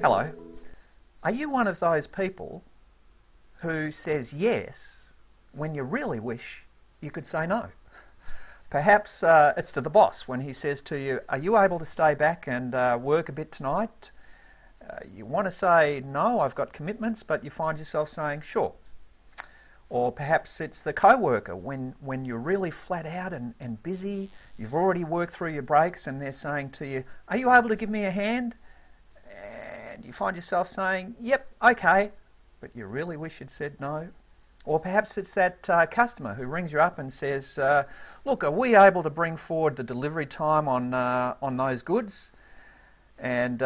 Hello. Are you one of those people who says yes when you really wish you could say no? Perhaps it's to the boss when he says to you, are you able to stay back and work a bit tonight? You want to say, no, I've got commitments, but you find yourself saying, sure. Or perhaps it's the co-worker when you're really flat out and busy, you've already worked through your breaks and they're saying to you, are you able to give me a hand? And you find yourself saying, yep, okay, but you really wish you'd said no. Or perhaps it's that customer who rings you up and says, look, are we able to bring forward the delivery time on those goods? And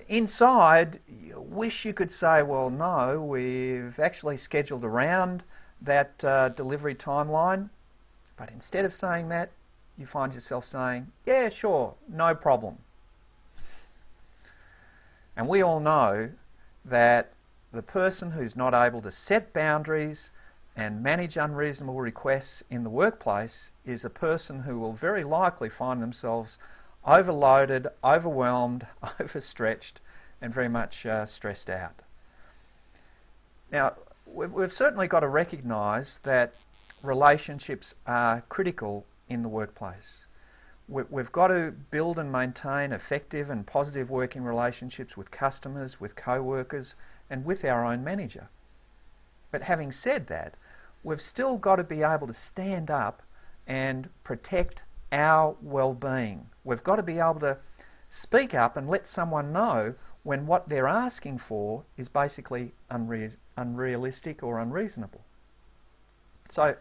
inside, you wish you could say, well, no, we've actually scheduled around that delivery timeline. But instead of saying that, you find yourself saying, yeah, sure, no problem. And we all know that the person who's not able to set boundaries and manage unreasonable requests in the workplace is a person who will very likely find themselves overloaded, overwhelmed, overstretched, and very much stressed out. Now, we've certainly got to recognise that relationships are critical in the workplace. We've got to build and maintain effective and positive working relationships with customers, with co-workers, and with our own manager. But having said that, we've still got to be able to stand up and protect our well-being. We've got to be able to speak up and let someone know when what they're asking for is basically unrealistic or unreasonable. So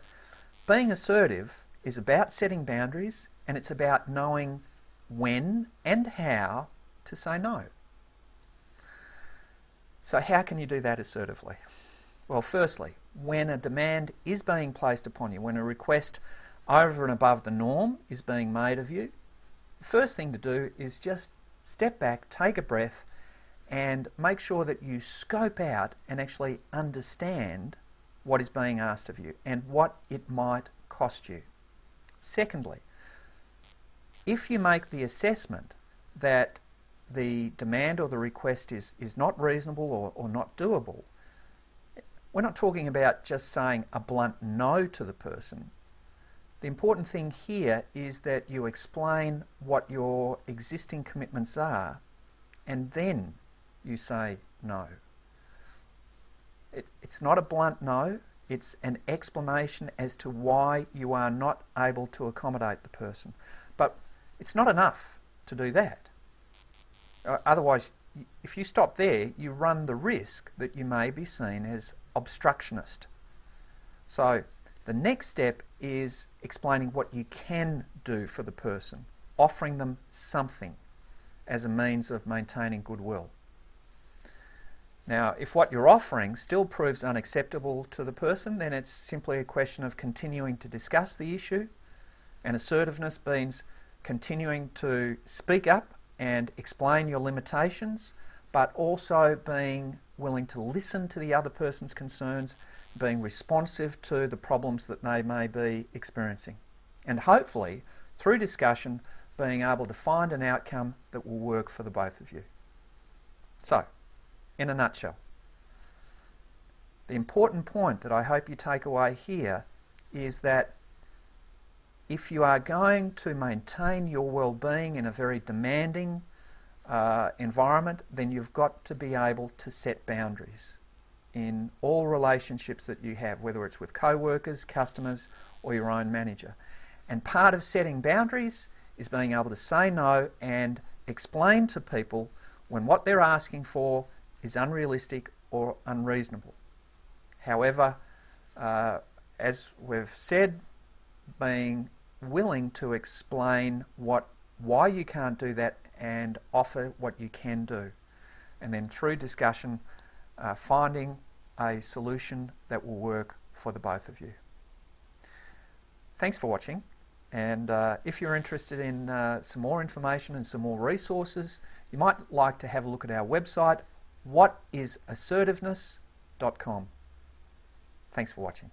being assertive is about setting boundaries, and it's about knowing when and how to say no. So how can you do that assertively? Well, firstly, when a demand is being placed upon you, when a request over and above the norm is being made of you, the first thing to do is just step back, take a breath, and make sure that you scope out and actually understand what is being asked of you and what it might cost you. Secondly, if you make the assessment that the demand or the request is not reasonable or not doable, we're not talking about just saying a blunt no to the person. The important thing here is that you explain what your existing commitments are and then you say no. It's not a blunt no, it's an explanation as to why you are not able to accommodate the person. But it's not enough to do that. Otherwise, if you stop there, you run the risk that you may be seen as obstructionist. So the next step is explaining what you can do for the person, offering them something as a means of maintaining goodwill. Now, if what you're offering still proves unacceptable to the person, then it's simply a question of continuing to discuss the issue, and assertiveness means continuing to speak up and explain your limitations, but also being willing to listen to the other person's concerns, being responsive to the problems that they may be experiencing. And hopefully, through discussion, being able to find an outcome that will work for the both of you. So, in a nutshell, the important point that I hope you take away here is that if you are going to maintain your well-being in a very demanding environment, then you've got to be able to set boundaries in all relationships that you have, whether it's with co-workers, customers, or your own manager. And part of setting boundaries is being able to say no and explain to people when what they're asking for is unrealistic or unreasonable. However, as we've said, being willing to explain why you can't do that and offer what you can do, and then through discussion finding a solution that will work for the both of you. Thanks for watching, and if you're interested in some more information and some more resources, you might like to have a look at our website, whatisassertiveness.com. Thanks for watching.